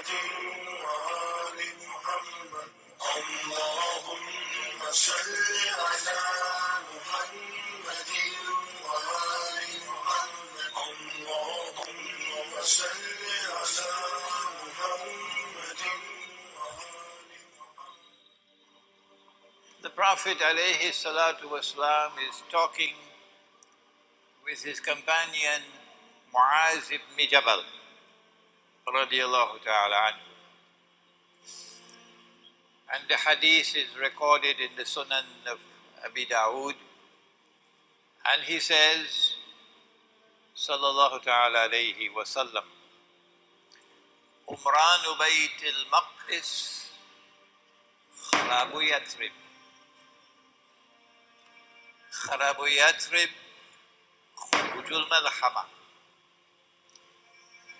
وآل محمد اللهم صل على محمد وآل محمد اللهم صل على محمد. The Prophet alayhi salatu wasalam is talking with his companion Muaz ibn Jabal radiyallahu ta'ala anhu. And the hadith is recorded in the Sunan of Abi Dawood. And he says, sallallahu ta'ala alayhi wa sallam, Umranu Bayt al-Maqdis kharabu Yathrib. Kharabu Yathrib khurujul Malhama.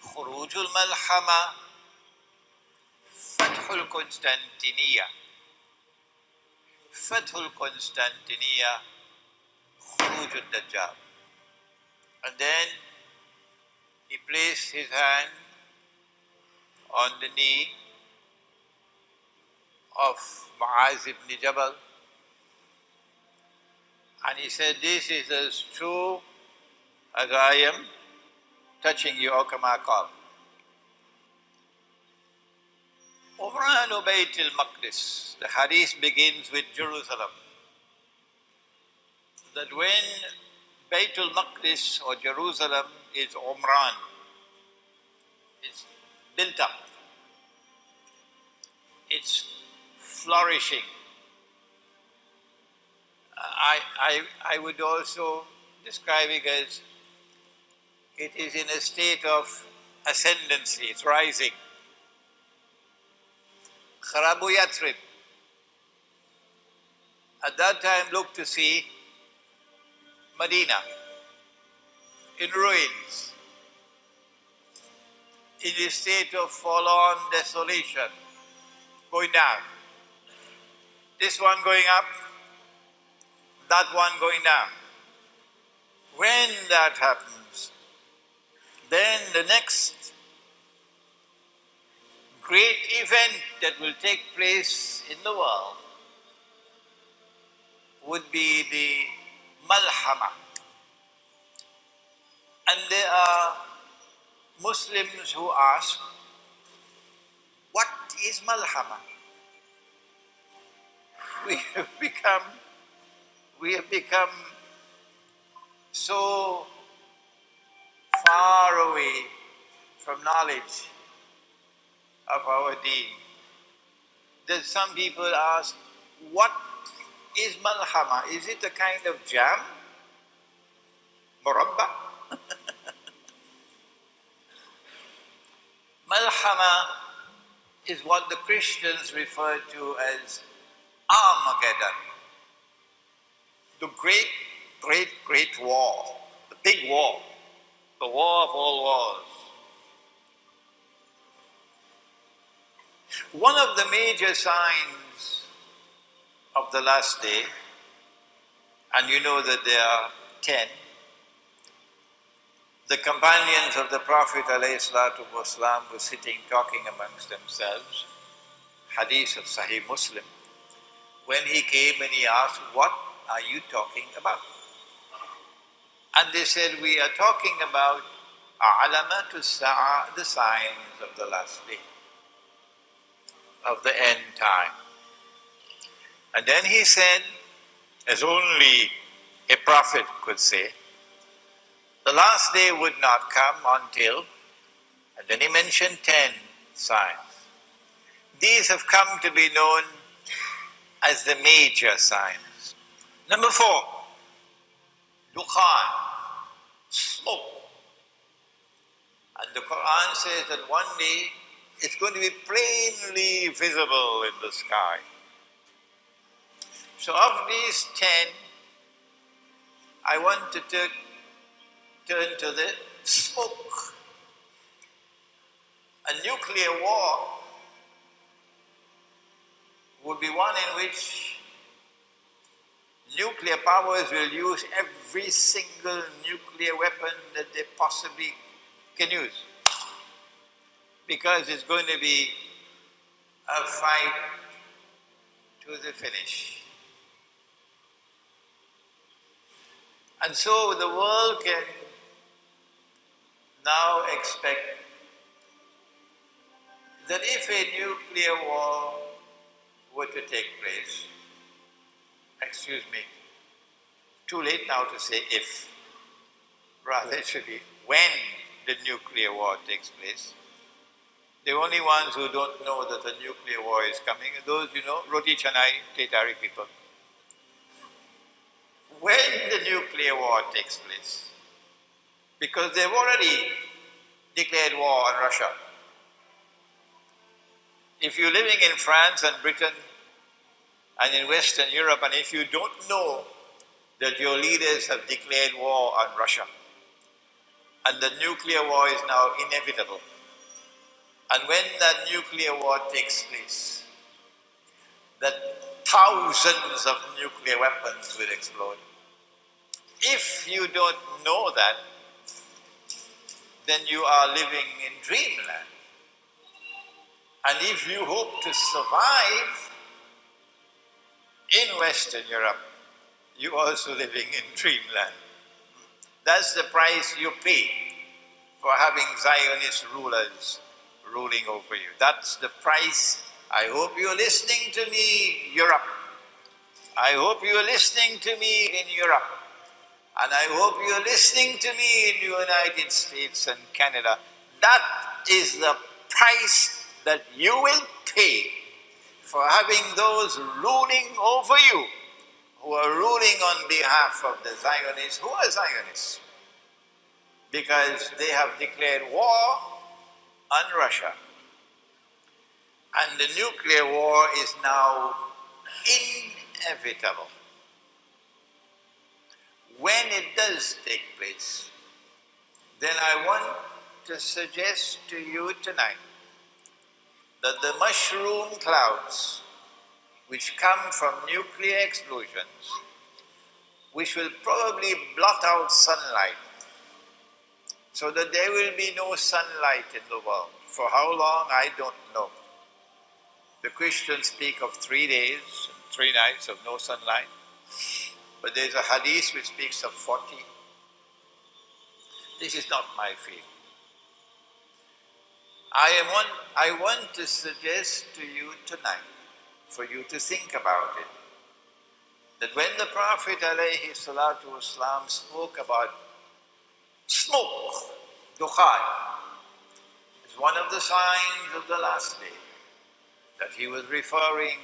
Khurujul Malhama Fathul Constantiniya. Fathul Constantiniya Khurujul Dajjal. And then he placed his hand on the knee of Muaz ibn Jabal and he said, "This is as true as I am touching you, O kama qal." Umranu Bayt al-Maqdis. The hadith begins with Jerusalem. That when Bayt al-Maqdis or Jerusalem is Umran, it's built up, it's flourishing. I would also describe it as it is in a state of ascendancy, it's rising. Kharabu Yathrib. At that time looked to see Medina in ruins, in a state of forlorn desolation, going down. This one going up, that one going down. When that happens, then the next great event that will take place in the world would be the Malhama. And there are Muslims who ask, what is Malhama? We have become so far away from knowledge of our deen that some people ask, what is Malhama? Is it a kind of jam? Murabba? Malhama is what the Christians refer to as Armageddon. The great war, the big war, the war of all wars. One of the major signs of the last day, and you know that there are 10, the companions of the Prophet ﷺ were sitting talking amongst themselves, hadith of Sahih Muslim, when he came and he asked, what are you talking about? And they said, we are talking about A'lamatu Sa'a, the signs of the last day, of the end time. And then he said, as only a prophet could say, the last day would not come until, and then he mentioned 10 signs. These have come to be known as the major signs. Number 4, Dukhan, smoke. And the Quran says that one day it's going to be plainly visible in the sky. So of these 10, I want to turn to the smoke. A nuclear war would be one in which nuclear powers will use every single nuclear weapon that they possibly can use. because it's going to be a fight to the finish. And so the world can now expect that if a nuclear war were to take place, excuse me, too late now to say if, rather it should be when the nuclear war takes place. The only ones who don't know that the nuclear war is coming are those, Roti Chanai, Tetari people. When the nuclear war takes place, because they've already declared war on Russia. If you're living in France and Britain and in Western Europe, and if you don't know that your leaders have declared war on Russia, and the nuclear war is now inevitable, and when that nuclear war takes place, that thousands of nuclear weapons will explode. If you don't know that, then you are living in dreamland. And if you hope to survive in Western Europe, you're also living in dreamland. That's the price you pay for having Zionist rulers ruling over you. That's the price. I hope you're listening to me, Europe. I hope you're listening to me in Europe. And I hope you're listening to me in the United States and Canada. That is the price that you will pay for having those ruling over you, who are ruling on behalf of the Zionists. Who are Zionists? Because they have declared war on Russia. And the nuclear war is now inevitable. When it does take place, then I want to suggest to you tonight that the mushroom clouds which come from nuclear explosions, which will probably blot out sunlight, so that there will be no sunlight in the world. For how long, I don't know. The Christians speak of 3 days and 3 nights of no sunlight. But there's a hadith which speaks of 40. This is not my field. I want to suggest to you tonight, for you to think about it, that when the Prophet ﷺ spoke about smoke, dukhan, is one of the signs of the last day, that he was referring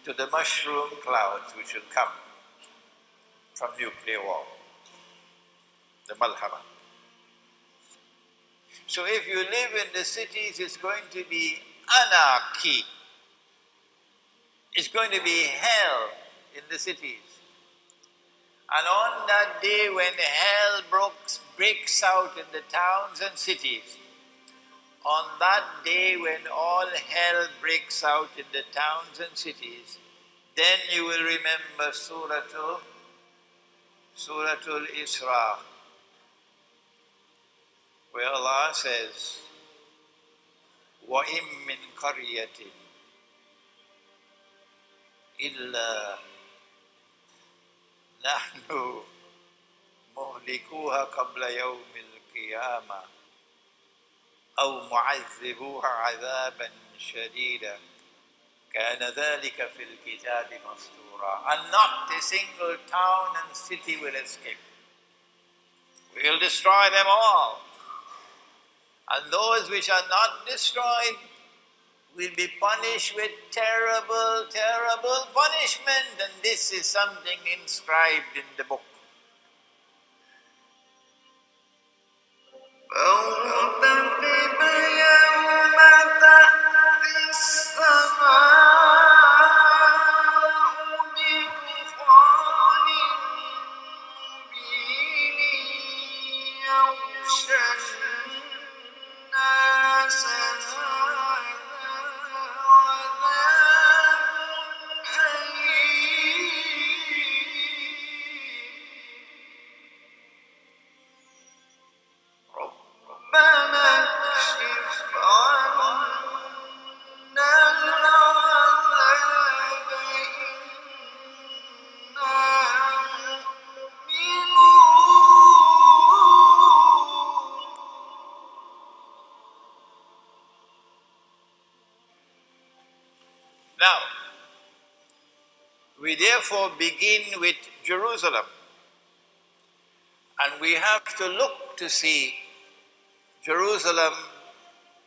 to the mushroom clouds which will come from nuclear war, the Malhama. So if you live in the cities, it's going to be anarchy. It's going to be hell in the cities. And on that day when hell breaks out in the towns and cities, on that day when all hell breaks out in the towns and cities, then you will remember Suratul Isra, where Allah says, وَإِن مِّن قَرْيَةٍ إِلَّا نَحْنُ مُهْلِكُوهَا قَبْلَ يَوْمِ الْقِيَامَةِ أَوْ مُعَذِّبُوهَا عَذَابًا شَدِيدًا كَانَ ذَلِكَ فِي الْكِتَابِ مَسْطُورًا. And not a single town and city will escape. We'll destroy them all. And those which are not destroyed will be punished with terrible, terrible punishment. And this is something inscribed in the book. We therefore begin with Jerusalem. And we have to look to see Jerusalem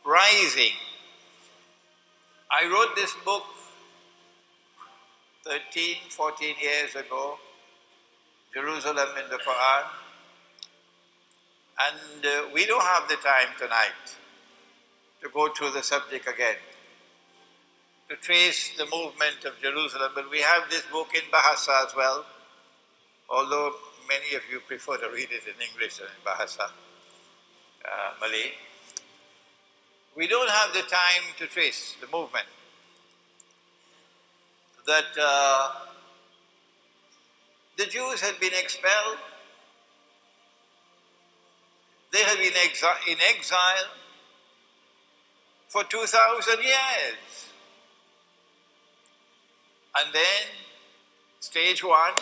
rising. I wrote this book 13, 14 years ago, Jerusalem in the Quran. And we don't have the time tonight to go through the subject again, to trace the movement of Jerusalem. But we have this book in Bahasa as well, although many of you prefer to read it in English than in Bahasa, Malay. We don't have the time to trace the movement. That the Jews had been expelled, they had been in exile for 2,000 years. And then, stage one,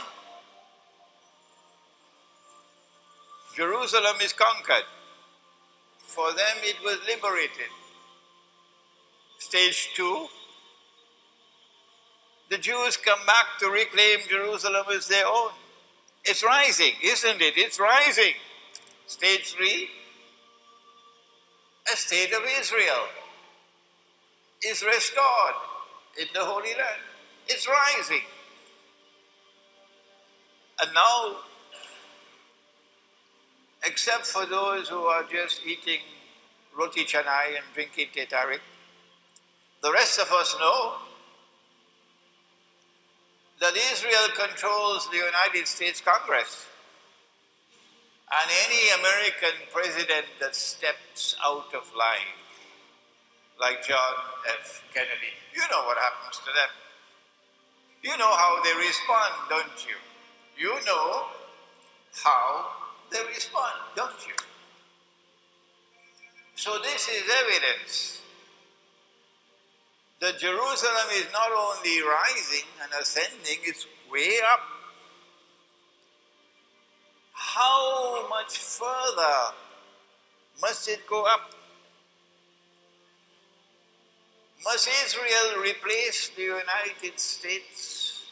Jerusalem is conquered. For them it was liberated. Stage two, the Jews come back to reclaim Jerusalem as their own. It's rising, isn't it? It's rising. Stage three, a state of Israel is restored in the Holy Land. It's rising. And now, except for those who are just eating roti canai and drinking teh tarik, the rest of us know that Israel controls the United States Congress. And any American president that steps out of line, like John F. Kennedy, you know what happens to them. You know how they respond, don't you? You know how they respond, don't you? So this is evidence that Jerusalem is not only rising and ascending, it's way up. How much further must it go up? Must Israel replace the United States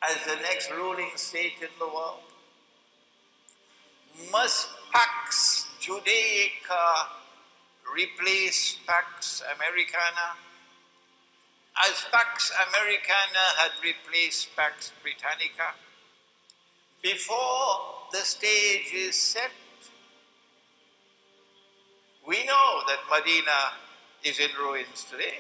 as the next ruling state in the world? Must Pax Judaica replace Pax Americana, as Pax Americana had replaced Pax Britannica? Before the stage is set, we know that Medina is in ruins today.